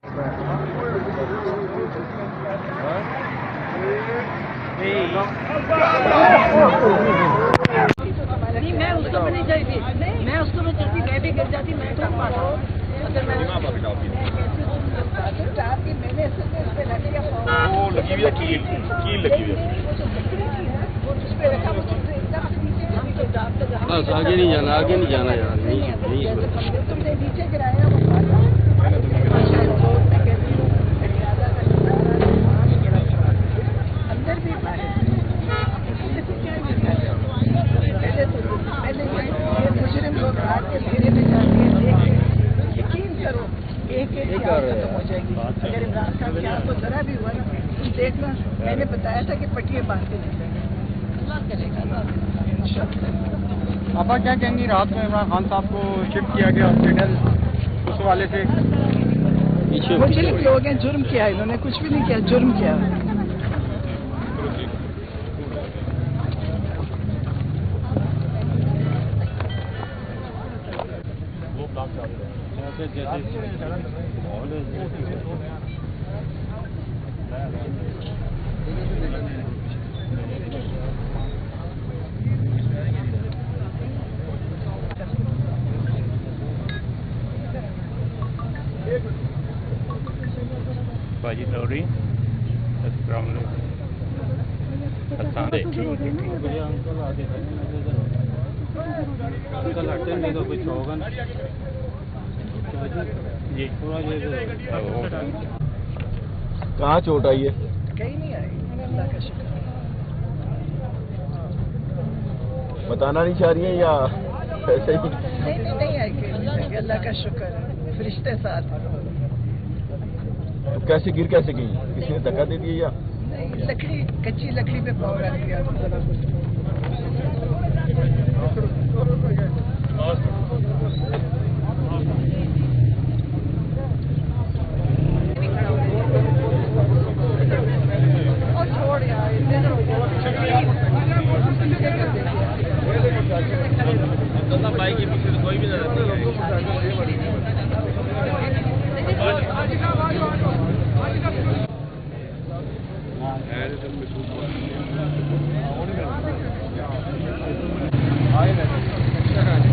नहीं, मैं उसको भी नहीं चाहिए, मैं उसको भी चलती, मैं भी गिर जाती, मैं तो पाता अगर मैं मैंने वो लगी हुई है कील लगी हुई है बस आगे नहीं जाना यार, तुमने नीचे गिराया अंदर भी मुजरिम लोग आके घेरे में जाते हैं, यकीन करो एक खत्म हो जाएगी। अगर इमरान खान के हाथ तो जरा भी हुआ ना, तुम देखना, मैंने बताया था कि पटिए बांध के आपा क्या कहेंगी, रात में इमरान खान साहब को शिफ्ट किया गया हॉस्पिटल, उस वाले से मुजरिम लोग हैं, जुर्म किया है इन्होंने, कुछ भी नहीं किया, जुर्म किया। बाजी दौरी अंकल हटते नहीं तो कुछ होगा ना जी। कहाँ चोट आई है? कहीं नहीं आई, अल्लाह का शुक्र। बताना नहीं चाह रही है या ऐसे ही? नहीं आई कहीं, अल्लाह का शुक्र है, फरिश्ते साथ। तो कैसे गिर कैसे गई? किसी ने धक्का दे दिया या? नहीं, लकड़ी, कच्ची लकड़ी पे पाँव रख दिया। बाइक के पीछे कोई भी नजर नहीं।